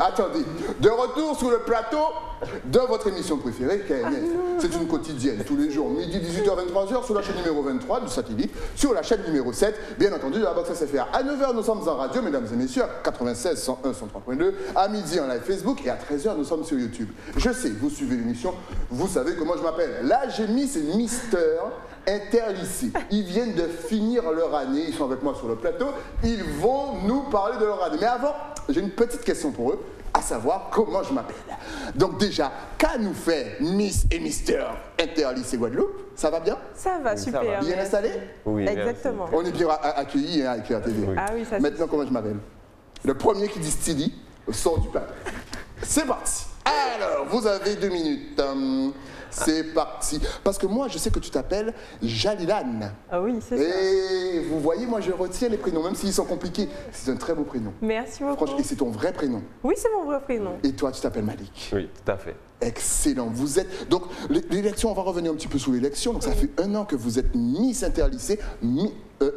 attendez. De retour sur le plateau de votre émission préférée, KNF. C'est une quotidienne, tous les jours, midi, 18h, 23h, sur la chaîne numéro 23 du satellite, sur la chaîne numéro 7, bien entendu, de la Box SFR. À 9h, nous sommes en radio, mesdames et messieurs, 96, 101, 103.2. À midi, en live Facebook. Et à 13h, nous sommes sur YouTube. Je sais, vous suivez l'émission, vous savez comment je m'appelle. Là, j'ai mis, c'est Mister Interlycée. Ils viennent de finir leur année, ils sont avec moi sur le plateau, ils vont nous parler de leur année. Mais avant, j'ai une petite question pour eux, à savoir comment je m'appelle. Donc déjà, qu'a nous fait Miss et Mister Interlycée Guadeloupe? Ça va bien? Ça va, super. Ça va. Bien installé? Oui, exactement. On est bien accueillis avec la TV. Oui. Ah oui, ça Maintenant, comment je m'appelle? Le premier qui dit Stili sort du plateau. C'est parti. Alors, vous avez 2 minutes. C'est parti. Parce que moi, je sais que tu t'appelles Jalilan. Ah oui, c'est ça. Et vous voyez, moi, je retiens les prénoms, même s'ils sont compliqués. C'est un très beau prénom. Merci beaucoup. Franchement, et c'est ton vrai prénom. Oui, c'est mon vrai prénom. Et toi, tu t'appelles Malik. Oui, tout à fait. Excellent. Vous êtes. Donc, l'élection, on va revenir un petit peu sur l'élection. Donc, ça fait 1 an que vous êtes Miss Interlycée,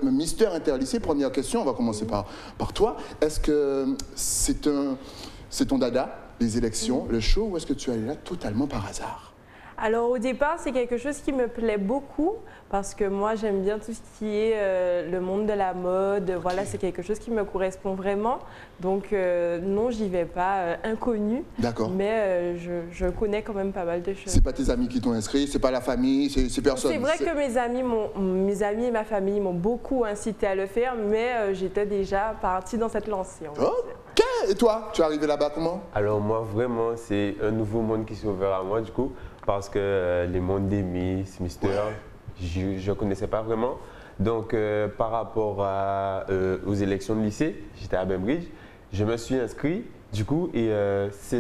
Mister Interlycée. Première question, on va commencer par toi. Est-ce que c'est ton dada, les élections, le show, ou est-ce que tu es allé là totalement par hasard? Alors au départ, c'est quelque chose qui me plaît beaucoup parce que moi j'aime bien tout ce qui est le monde de la mode. Voilà, c'est quelque chose qui me correspond vraiment. Donc non, j'y vais pas inconnu. D'accord. Mais je connais quand même pas mal de choses. C'est pas tes amis qui t'ont inscrit, c'est pas la famille, c'est personne. C'est vrai que mes amis et ma famille m'ont beaucoup incité à le faire, mais j'étais déjà partie dans cette lancée. Ok. Et toi, tu es arrivé là-bas comment? Alors moi, vraiment, c'est un nouveau monde qui s'est ouvert à moi, du coup, parce que les mondes des Miss, Mister, je ne connaissais pas vraiment. Donc, par rapport aux élections de lycée, j'étais à Bainbridge, je me suis inscrit, du coup, et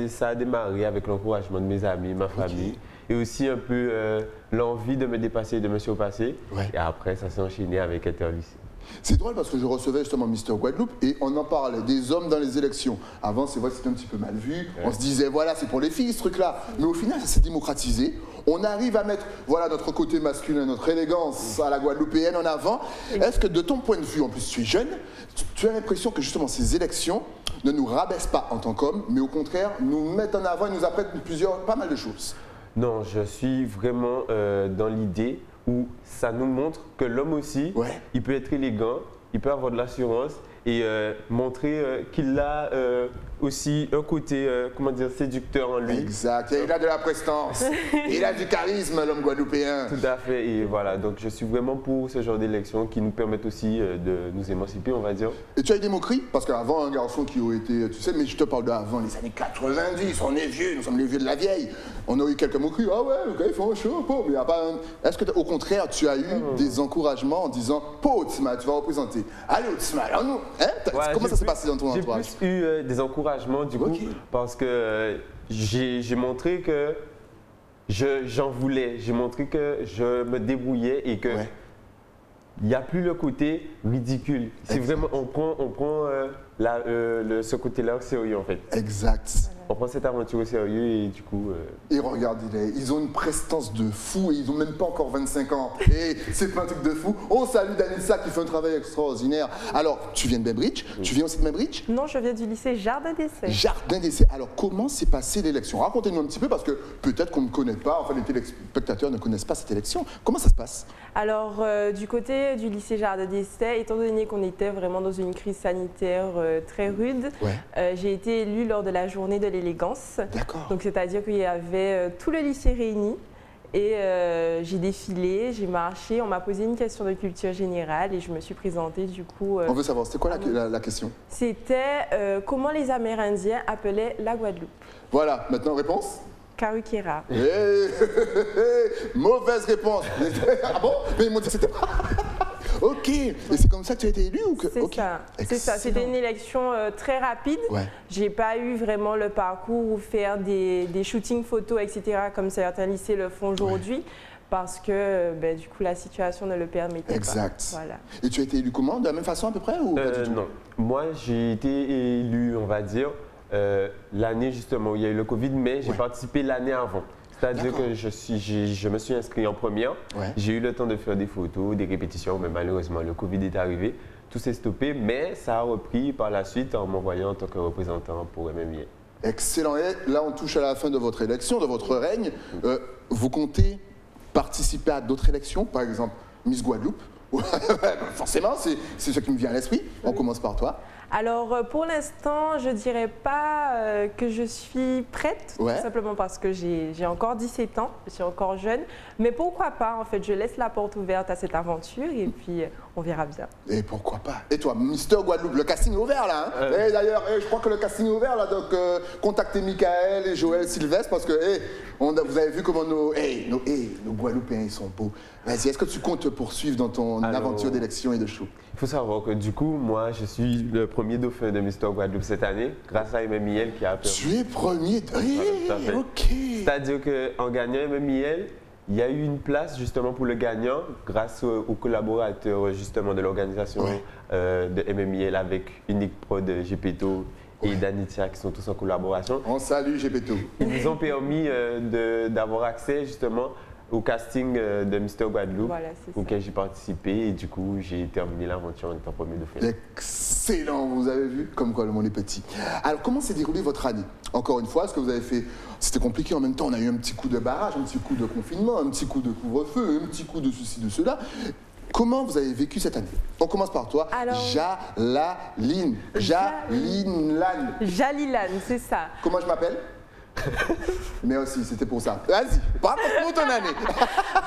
ça a démarré avec l'encouragement de mes amis, ma famille, et aussi un peu l'envie de me dépasser, de me surpasser. Ouais. Et après, ça s'est enchaîné avec Interlycée. C'est drôle parce que je recevais justement Mister Guadeloupe et on en parlait des hommes dans les élections. Avant, c'est vrai que c'était un petit peu mal vu. Ouais. On se disait, voilà, c'est pour les filles ce truc-là. Mais au final, ça s'est démocratisé. On arrive à mettre, voilà, notre côté masculin, notre élégance à la guadeloupéenne en avant. Est-ce que de ton point de vue, en plus tu es jeune, tu as l'impression que justement ces élections ne nous rabaissent pas en tant qu'hommes, mais au contraire, nous mettent en avant et nous apprennent pas mal de choses? Non, je suis vraiment dans l'idée où ça nous montre que l'homme aussi, il peut être élégant, il peut avoir de l'assurance et montrer qu'il a aussi un côté, comment dire, séducteur en lui. Exact, il a de la prestance, il a du charisme, l'homme guadeloupéen. Tout à fait, et voilà, donc je suis vraiment pour ce genre d'élections qui nous permettent aussi de nous émanciper, on va dire. Et tu as eu des moqueries? Parce qu'avant, un garçon qui aurait été, tu sais, mais je te parle d'avant, les années 90, on est vieux, nous sommes les vieux de la vieille. On a eu quelques moqueries, ah ouais, le gars il fait un show, mais il n'y a pas un... Est-ce que, au contraire, tu as eu des encouragements en disant, Pau Otsma, tu vas représenter. Allez Otsma, alors nous, hein? Ouais, comment ça s'est passé dans ton entourage? J'ai plus eu des encouragements du coup, parce que j'ai montré que j'en voulais, j'ai montré que je me débrouillais et que il n'y a plus le côté ridicule. C'est vraiment, on prend ce côté-là au sérieux en fait. Exact. On prend cette aventure au sérieux et du coup... Et regarde, ils ont une prestance de fou et ils n'ont même pas encore 25 ans. Et c'est pas un truc de fou. On salue Danissa qui fait un travail extraordinaire. Alors, tu viens de Bainbridge? Tu viens aussi de Bainbridge? Non, je viens du lycée Jardin d'Essai. Jardin d'Essai. Alors, comment s'est passée l'élection? Racontez-nous un petit peu parce que peut-être qu'on ne connaît pas, enfin les téléspectateurs ne connaissent pas cette élection. Comment ça se passe? Alors, du côté du lycée Jardin d'Essai, étant donné qu'on était vraiment dans une crise sanitaire très rude, j'ai été élue lors de la journée de l'élégance. D'accord. Donc, c'est-à-dire qu'il y avait tout le lycée réuni et j'ai défilé, j'ai marché, on m'a posé une question de culture générale et je me suis présentée du coup. On veut savoir, c'était quoi la question? C'était comment les Amérindiens appelaient la Guadeloupe. Voilà, maintenant réponse? Karukera. Mauvaise réponse. Ah bon? Mais ils m'ont dit que c'était pas... Ok, et c'est comme ça que tu as été élu ou que... C'est ça, c'est ça. C'était une élection très rapide. J'ai pas eu vraiment le parcours où faire des shootings photos, etc. comme certains lycées le font aujourd'hui. Parce que du coup la situation ne le permettait pas. Voilà. Et tu as été élu comment? De la même façon à peu près ou pas du tout? Non, moi j'ai été élu, on va dire, l'année justement où il y a eu le Covid, mais j'ai participé l'année avant. C'est-à-dire que je me suis inscrit en première, j'ai eu le temps de faire des photos, des répétitions, mais malheureusement le Covid est arrivé, tout s'est stoppé, mais ça a repris par la suite en m'envoyant en tant que représentant pour MMIA. Excellent. Et là, on touche à la fin de votre élection, de votre règne. Vous comptez participer à d'autres élections, par exemple Miss Guadeloupe? Forcément, c'est ce qui me vient à l'esprit. On commence par toi. Alors, pour l'instant, je ne dirais pas que je suis prête, tout simplement parce que j'ai encore 17 ans, je suis encore jeune. Mais pourquoi pas, en fait, je laisse la porte ouverte à cette aventure et puis on verra bien. Et pourquoi pas? Et toi, Mister Guadeloupe, le casting est ouvert là, hein? Et d'ailleurs, je crois que le casting est ouvert là, donc contactez Michael et Joël Sylvestre parce que vous avez vu comment nos Guadeloupéens ils sont beaux. Vas-y, est-ce que tu comptes te poursuivre dans ton aventure d'élection et de show? Il faut savoir que du coup, moi, je suis le premier dauphin de Mister Guadeloupe cette année, grâce à Emmanuel qui a permis. Tu es premier? Ok. C'est-à-dire qu'en gagnant Emmanuel, il y a eu une place justement pour le gagnant grâce aux collaborateurs justement de l'organisation de MMIL avec Unique Prod, Gepetto et Danitia qui sont tous en collaboration. On salue Gepetto. Ils nous ont permis d'avoir accès justement au casting de Mister Guadeloupe auquel j'ai participé et du coup j'ai terminé l'aventure en étant premier dauphin. Excellent, vous avez vu comme quoi le monde est petit. Alors comment s'est déroulée votre année? Encore une fois, ce que vous avez fait, c'était compliqué en même temps, on a eu un petit coup de barrage, un petit coup de confinement, un petit coup de couvre-feu, un petit coup de ceci, de cela. Comment vous avez vécu cette année? On commence par toi. Alors, Jaliline. Jalilan, c'est ça. Comment je m'appelle? Mais aussi, c'était pour ça. Vas-y, raconte-nous ton année.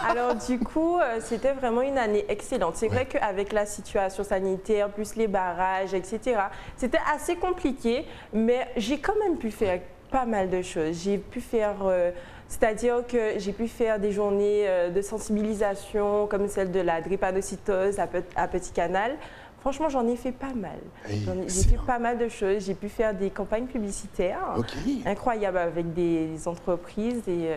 Alors du coup, c'était vraiment une année excellente. C'est vrai qu'avec la situation sanitaire, plus les barrages, etc., c'était assez compliqué, mais j'ai quand même pu faire pas mal de choses. J'ai pu faire... c'est-à-dire que j'ai pu faire des journées de sensibilisation comme celle de la drépanocytose à Petit Canal. Franchement, j'en ai fait pas mal. J'ai fait pas mal de choses. J'ai pu faire des campagnes publicitaires incroyables avec des entreprises et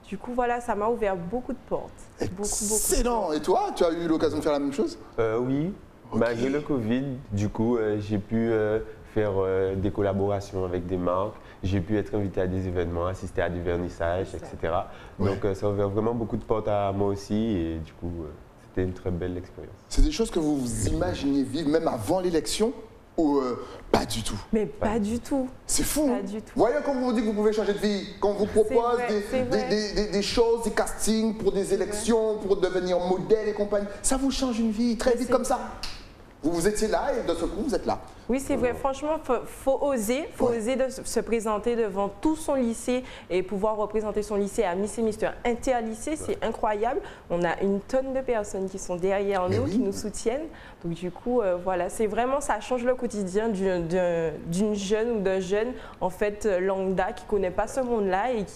du coup, voilà, ça m'a ouvert beaucoup de portes. Excellent. Et toi, tu as eu l'occasion de faire la même chose? Oui, malgré le Covid, du coup, j'ai pu faire des collaborations avec des marques. J'ai pu être invité à des événements, assister à des vernissages, etc. Donc, ça a ouvert vraiment beaucoup de portes à moi aussi et du coup... C'était une très belle expérience. C'est des choses que vous vous imaginiez vivre même avant l'élection ou pas du tout? Mais pas du tout. C'est fou. Pas du tout. Voyez quand on vous dit que vous pouvez changer de vie, quand on vous propose des choses, des castings pour des élections, pour devenir modèle et compagnie, ça vous change une vie très vite comme ça. Vous étiez là et de ce coup, vous êtes là. Oui, c'est vrai. Franchement, faut oser de se présenter devant tout son lycée et pouvoir représenter son lycée à Miss et Mister Interlycée. C'est incroyable. On a une tonne de personnes qui sont derrière nous, qui nous soutiennent. Donc du coup, voilà, c'est vraiment, ça change le quotidien d'une jeune ou d'un jeune, en fait, lambda, qui ne connaît pas ce monde-là et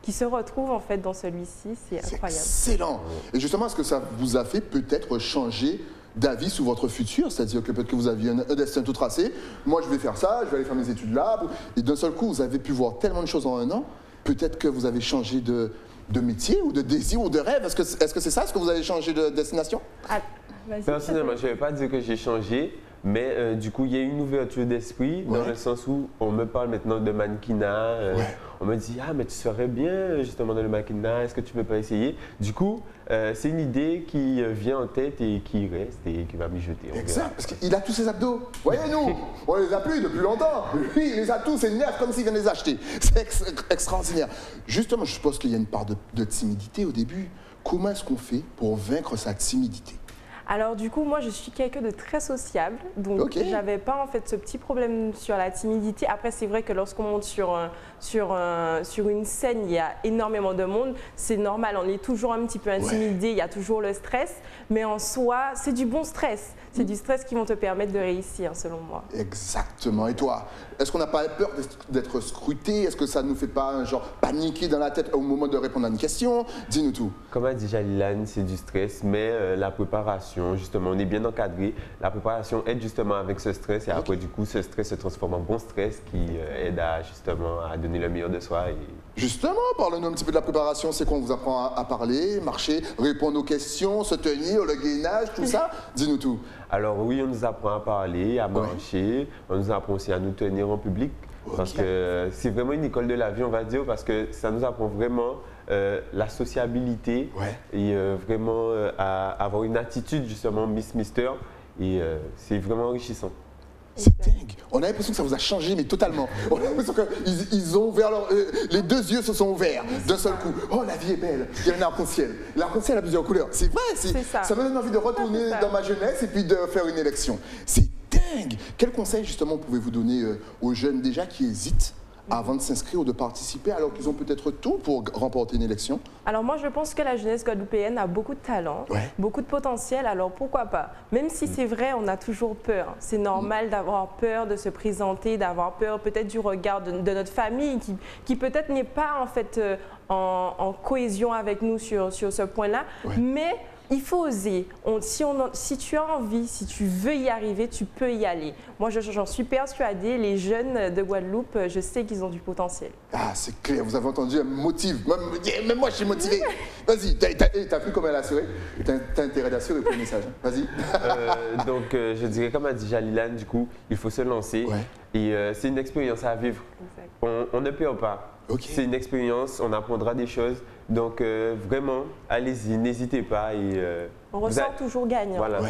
qui se retrouve, en fait, dans celui-ci. C'est incroyable. Excellent. Et justement, est-ce que ça vous a fait peut-être changer d'avis sur votre futur, c'est-à-dire que peut-être que vous aviez un destin tout tracé, moi je vais faire ça, je vais aller faire mes études là, et d'un seul coup vous avez pu voir tellement de choses en un an, peut-être que vous avez changé de métier ou de désir ou de rêve, est-ce que c'est ça, est-ce que vous avez changé de destination? Personnellement, je ne vais pas dire que j'ai changé, mais du coup il y a une ouverture d'esprit dans le sens où on me parle maintenant de mannequinat, on me dit « Ah mais tu serais bien justement dans le mannequinat, est-ce que tu ne peux pas essayer ?» Du coup, c'est une idée qui vient en tête et qui reste et qui va mijoter. Exact, parce qu'il a tous ses abdos. Voyez-nous, on les a plus depuis longtemps. Lui, il les a tous, c'est neuf comme s'il vient de les acheter. C'est extraordinaire. Justement, je suppose qu'il y a une part de timidité au début. Comment est-ce qu'on fait pour vaincre sa timidité? Alors du coup, moi je suis quelqu'un de très sociable, donc j'avais pas en fait ce petit problème sur la timidité. Après c'est vrai que lorsqu'on monte sur une scène, il y a énormément de monde, c'est normal, on est toujours un petit peu intimidé, il y a toujours le stress, mais en soi c'est du bon stress, c'est du stress qui vont te permettre de réussir selon moi. Exactement. Et toi, est-ce qu'on n'a pas peur d'être scruté? Est-ce que ça ne nous fait pas genre paniquer dans la tête au moment de répondre à une question? Dis-nous tout. Comme a dit Jalilan, c'est du stress, mais la préparation, justement, on est bien encadré. La préparation aide justement avec ce stress et après, du coup, ce stress se transforme en bon stress qui aide justement à donner le meilleur de soi. Justement, parlez-nous un petit peu de la préparation. C'est quoi? On vous apprend à parler, marcher, répondre aux questions, se tenir, le gainage, tout ça? Dis-nous tout. Alors oui, on nous apprend à parler, à marcher, on nous apprend aussi à nous tenir en public. Parce que c'est vraiment une école de la vie, on va dire, parce que ça nous apprend vraiment la sociabilité et vraiment à avoir une attitude justement Miss Mister et c'est vraiment enrichissant. C'est dingue. On a l'impression que ça vous a changé, mais totalement. On a l'impression qu'ils ont ouvert les deux yeux se sont ouverts d'un seul coup. Oh, la vie est belle. Il y a un arc-en-ciel. L'arc-en-ciel a plusieurs couleurs. C'est vrai. Ça me donne envie de retourner dans ma jeunesse et puis de faire une élection. C'est dingue. Quel conseil, justement, pouvez-vous donner aux jeunes déjà qui hésitent avant de s'inscrire ou de participer alors qu'ils ont peut-être tout pour remporter une élection? Alors moi, je pense que la jeunesse guadeloupéenne a beaucoup de talent, beaucoup de potentiel, alors pourquoi pas? Même si c'est vrai, on a toujours peur. C'est normal d'avoir peur de se présenter, d'avoir peur peut-être du regard de notre famille qui peut-être n'est pas en fait en cohésion avec nous sur ce point-là, mais il faut oser. Si tu as envie, si tu veux y arriver, tu peux y aller. Moi, j'en suis persuadée. Les jeunes de Guadeloupe, je sais qu'ils ont du potentiel. Ah, c'est clair. Vous avez entendu, elle me motive. Même moi, je suis motivé. Vas-y, t'as vu comment elle a assuré? T'as intérêt d'assurer pour le message. Vas-y. Donc, je dirais, comme a dit Jalilan, du coup, il faut se lancer. Et c'est une expérience à vivre. On ne perd pas. C'est une expérience, on apprendra des choses. Donc, vraiment, allez-y, n'hésitez pas. On ressort toujours gagnant. Voilà.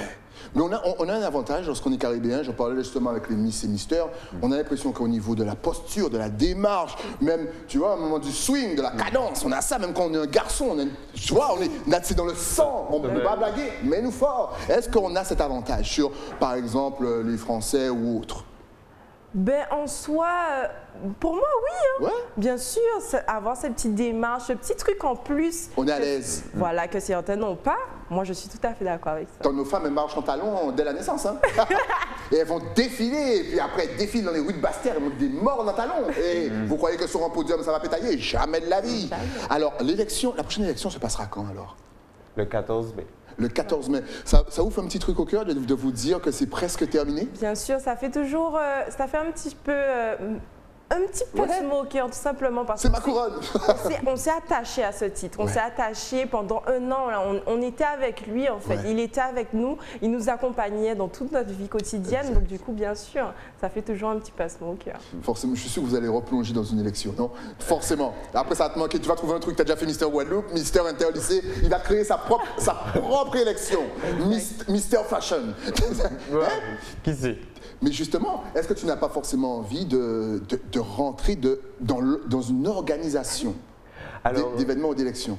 Mais on a un avantage lorsqu'on est caribéen, j'en parlais justement avec les Miss et Misters, on a l'impression qu'au niveau de la posture, de la démarche, même, tu vois, au moment du swing, de la cadence, on a ça, même quand on est un garçon, tu vois, c'est dans le sang, on ne peut pas blaguer, mais nous fort. Est-ce qu'on a cet avantage sur, par exemple, les Français ou autres? Ben, en soi, pour moi, oui. Bien sûr, avoir cette petite démarche, ce petit truc en plus. On est à l'aise. Voilà, que certains n'ont pas. Moi, je suis tout à fait d'accord avec ça. Dans nos femmes, elles marchent en talons dès la naissance. Hein. Et elles vont défiler, et puis après, elles défilent dans les rues de Basse-Terre, elles montent des morts en talons. Et vous croyez que sur un podium, ça va pétailler? Jamais de la vie. Alors, la prochaine élection se passera quand alors? Le 14 mai. Le 14 mai. Ça vous fait un petit truc au cœur de vous dire que c'est presque terminé? Bien sûr, ça fait toujours, ça fait un petit peu, un petit pincement au cœur, tout simplement parce que c'est ma couronne. On s'est attaché à ce titre. On s'est attaché pendant un an. Là, on était avec lui, en fait. Il était avec nous. Il nous accompagnait dans toute notre vie quotidienne. Donc, du coup, bien sûr, ça fait toujours un petit pincement au cœur. Forcément, je suis sûr que vous allez replonger dans une élection, non? Forcément. Après, ça va te manquer. Tu vas trouver un truc. Tu as déjà fait Mister Guadeloupe, Mister Inter-Lycée. Il va créer sa propre élection. Mister Fashion. Qui sait? Mais justement, est-ce que tu n'as pas forcément envie de rentrer dans une organisation d'événements ou d'élections?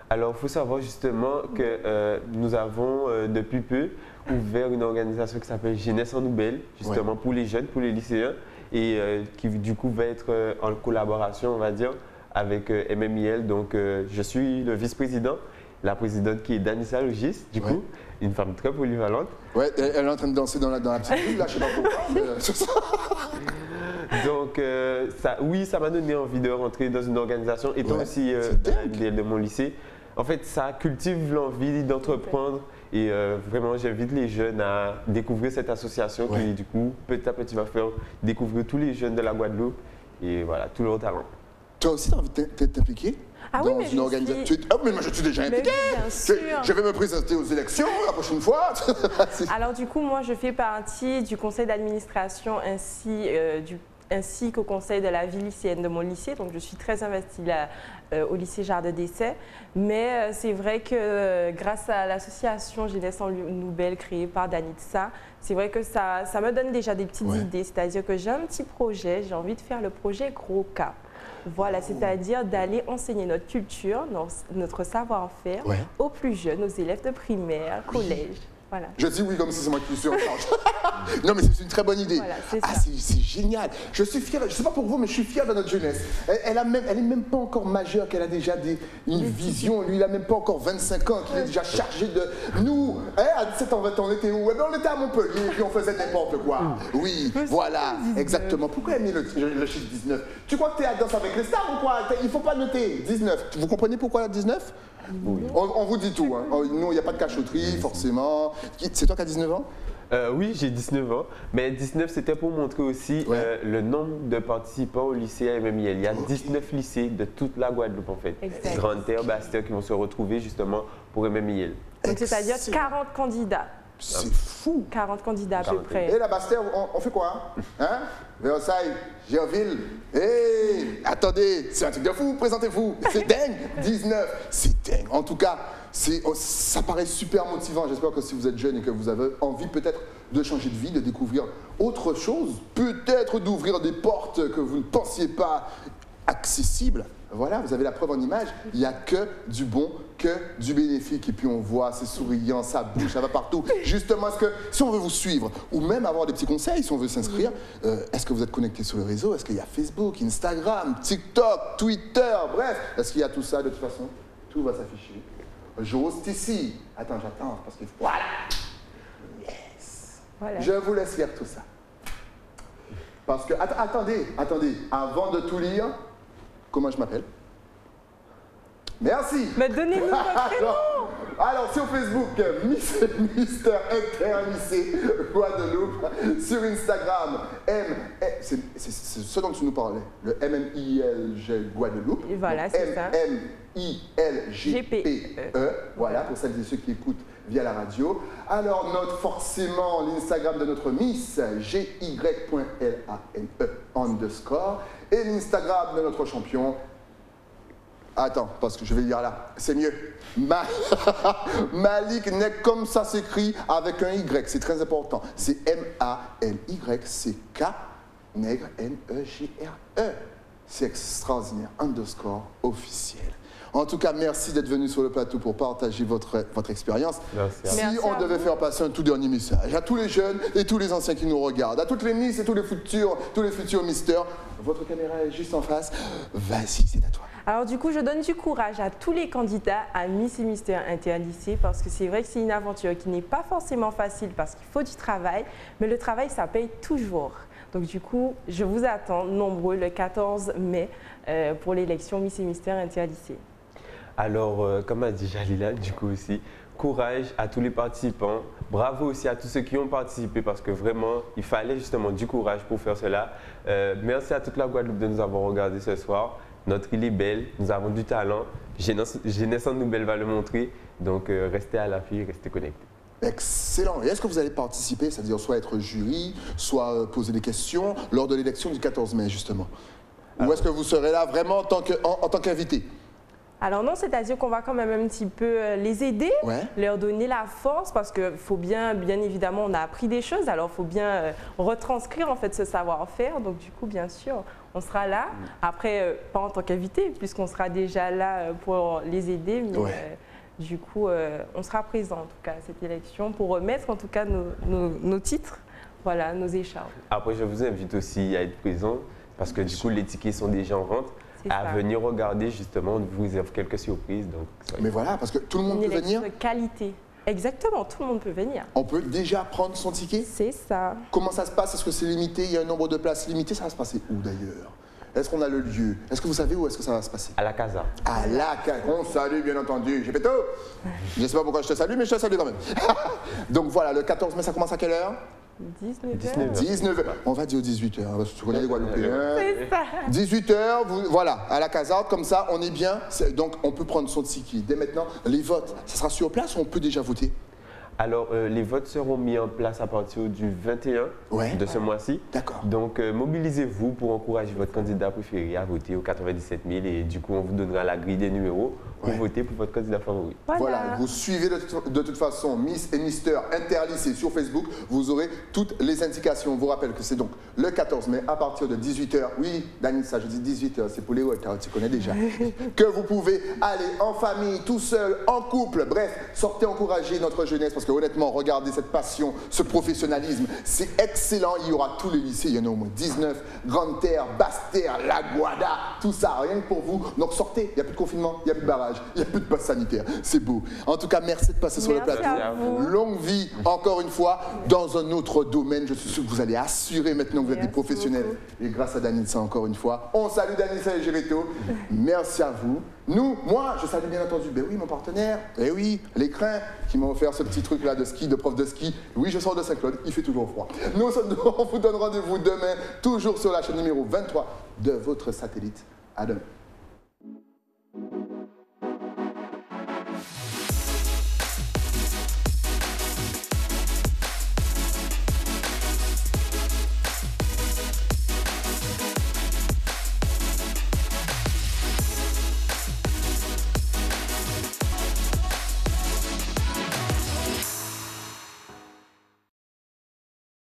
Alors, il faut savoir justement que nous avons depuis peu ouvert une organisation qui s'appelle Jeunesse en Nouvelle, justement pour les jeunes, pour les lycéens, et qui du coup va être en collaboration, on va dire, avec MMIL. Donc, je suis le vice-président, la présidente qui est Danissa Logis, du coup, une femme très polyvalente. Ouais, elle est en train de danser dans la petite rue, là, je sais pas pourquoi. Donc, ça m'a donné envie de rentrer dans une organisation, étant aussi de mon lycée. En fait, ça cultive l'envie d'entreprendre et vraiment, j'invite les jeunes à découvrir cette association qui, du coup, petit à petit va faire découvrir tous les jeunes de la Guadeloupe et voilà, tous leurs talents. Toi aussi, tu as envie de t'impliquer dans une organisation? Mais moi, je suis déjà impliqué. Bien sûr. Je vais me présenter aux élections la prochaine fois. Alors, du coup, moi, je fais partie du conseil d'administration ainsi qu'au conseil de la vie lycéenne de mon lycée. Donc, je suis très investie là, au lycée Jardin d'Essai. Mais c'est vrai que grâce à l'association Jeunesse en Nouvelle créée par Danitza, c'est vrai que ça me donne déjà des petites idées. C'est-à-dire que j'ai un petit projet, j'ai envie de faire le projet Gros Cap. Voilà, c'est-à-dire d'aller enseigner notre culture, notre savoir-faire aux plus jeunes, aux élèves de primaire, collège. Voilà. Je dis oui comme si c'est moi qui suis en charge. Non mais c'est une très bonne idée. Voilà, c'est génial. Je suis fier, je ne sais pas pour vous, mais je suis fier de notre jeunesse. Elle n'est même pas encore majeure, qu'elle a déjà une vision. Lui, il n'a même pas encore 25 ans, qu'il est déjà chargé de... Nous, à 17 ans, 20 ans, on était où? On était à Montpellier, et puis on faisait n'importe quoi. Oui, voilà, exactement. Pourquoi elle a mis le chiffre 19? Tu crois que tu es à danse avec les stars ou quoi? Il ne faut pas noter 19. Vous comprenez pourquoi 19? Oui. On vous dit tout. Hein. Nous, il n'y a pas de cachotterie, forcément. C'est toi qui as 19 ans? Oui, j'ai 19 ans. Mais 19, c'était pour montrer aussi le nombre de participants au lycée à MMIL. Il y a 19 lycées de toute la Guadeloupe, en fait. Grande-Terre, Basse-Terre, qui vont se retrouver justement pour MMIL. Donc, c'est-à-dire 40 candidats. C'est fou! 40 candidats à peu près. Et la Basse-Terre, on fait quoi? Hein? Versailles, Gerville. Hey! Attendez, c'est un truc de fou, présentez-vous. C'est dingue! 19, c'est dingue. En tout cas, ça paraît super motivant. J'espère que si vous êtes jeune et que vous avez envie peut-être de changer de vie, de découvrir autre chose, peut-être d'ouvrir des portes que vous ne pensiez pas accessibles. Voilà, vous avez la preuve en image, il n'y a que du bon, que du bénéfique. Et puis on voit, c'est souriant, ça bouge, ça va partout. Justement, est-ce que si on veut vous suivre, ou même avoir des petits conseils, si on veut s'inscrire, est-ce que vous êtes connecté sur le réseau? Est-ce qu'il y a Facebook, Instagram, TikTok, Twitter, bref? Est-ce qu'il y a tout ça de toute façon? Tout va s'afficher. J'ose ici. Attends, j'attends, parce que voilà. Yes. Voilà. Je vous laisse faire tout ça. Parce que, attendez, avant de tout lire, comment je m'appelle? Merci. Mais donnez-nous votre prénom. Alors, sur Facebook, Mister Interlycée Guadeloupe. Sur Instagram, c'est ce dont tu nous parlais, le MMILG Guadeloupe. Et voilà, c'est ça. MMILGPE. Voilà, pour celles et ceux qui écoutent via la radio. Alors, note forcément l'Instagram de notre Miss, GY.LANE_. Et l'Instagram de notre champion. Attends, parce que je vais lire là, c'est mieux. Malik Nek, comme ça s'écrit avec un Y, c'est très important. C'est MALYCK, nègre, NEGRE. C'est extraordinaire, _officiel. En tout cas, merci d'être venu sur le plateau pour partager votre expérience. Si on devait faire passer un tout dernier message à tous les jeunes et tous les anciens qui nous regardent, à toutes les Miss et tous les futurs Misters, votre caméra est juste en face. Vas-y, c'est à toi. Alors du coup, je donne du courage à tous les candidats à Miss et Mister Interlycée parce que c'est vrai que c'est une aventure qui n'est pas forcément facile parce qu'il faut du travail, mais le travail, ça paye toujours. Donc du coup, je vous attends nombreux le 14 mai pour l'élection Miss et Mister Interlycée. Alors, comme a dit Jalila, du coup aussi, courage à tous les participants. Bravo aussi à tous ceux qui ont participé parce que vraiment, il fallait justement du courage pour faire cela. Merci à toute la Guadeloupe de nous avoir regardé ce soir. Notre île est belle, nous avons du talent. Jeunesse en Nouvelle va le montrer. Donc, restez à l'affût, restez connectés. Excellent. Et est-ce que vous allez participer, c'est-à-dire soit être jury, soit poser des questions lors de l'élection du 14 mai, justement? Ou est-ce que vous serez là vraiment en tant qu'invité? Alors non, c'est-à-dire qu'on va quand même un petit peu les aider, leur donner la force parce qu'il faut bien évidemment, on a appris des choses, alors il faut bien retranscrire en fait ce savoir-faire. Donc du coup, bien sûr, on sera là. Après, pas en tant qu'invité, puisqu'on sera déjà là pour les aider, mais du coup, on sera présent en tout cas à cette élection pour remettre en tout cas nos titres, voilà, nos écharpes. Après, je vous invite aussi à être présent parce que du coup, les tickets sont déjà en vente. À venir regarder justement, on vous réserve quelques surprises. Donc, mais voilà, parce que tout le monde peut venir. Une élection de qualité. Exactement, tout le monde peut venir. On peut déjà prendre son ticket? C'est ça. Comment ça se passe? Est-ce que c'est limité? Il y a un nombre de places limité? Ça va se passer où d'ailleurs? Est-ce qu'on a le lieu? Est-ce que vous savez où est-ce que ça va se passer? À la Casa. À la Casa. On salue bien entendu. Gepetto. Je ne sais pas pourquoi je te salue, mais je te salue quand même. Donc voilà, le 14 mai, ça commence à quelle heure? 19h. On va dire 18h, parce que tu connais les Guadeloupéens. C'est ça. 18h, voilà, à la caserne, comme ça, on est bien. Donc, on peut prendre son ticket. Dès maintenant, les votes, ça sera sur place ou on peut déjà voter? Alors, les votes seront mis en place à partir du 21 de ce mois-ci. D'accord. Donc, mobilisez-vous pour encourager votre candidat préféré à voter aux 97 000 et du coup, on vous donnera la grille des numéros pour voter pour votre candidat favori. Voilà, vous suivez de toute façon Miss et Mister Interlycée sur Facebook, vous aurez toutes les indications. On vous rappelle que c'est donc le 14 mai à partir de 18h. Oui, Dani, ça je dis 18h, c'est pour les retards, tu connais déjà. Que vous pouvez aller en famille, tout seul, en couple, bref, sortez encourager notre jeunesse parce que honnêtement, regardez cette passion, ce professionnalisme, c'est excellent. Il y aura tous les lycées, il y en a au moins 19, Grande Terre, Basse Terre, La Guada, tout ça, rien que pour vous. Donc sortez, il n'y a plus de confinement, il n'y a plus de barrage, il n'y a plus de passe sanitaire. C'est beau. En tout cas, merci de passer sur le plateau. Longue vie, encore une fois, dans un autre domaine. Je suis sûr que vous allez assurer maintenant que vous êtes des professionnels. Et grâce à Danitza, encore une fois, on salue Danitza et Géreto. Merci à vous. Moi, je salue bien entendu, ben oui, mon partenaire, eh oui, l'écrin qui m'a offert ce petit truc-là de ski, de prof de ski. Oui, je sors de Saint-Claude, il fait toujours froid. Nous, on vous donne rendez-vous demain, toujours sur la chaîne numéro 23 de votre satellite. À demain.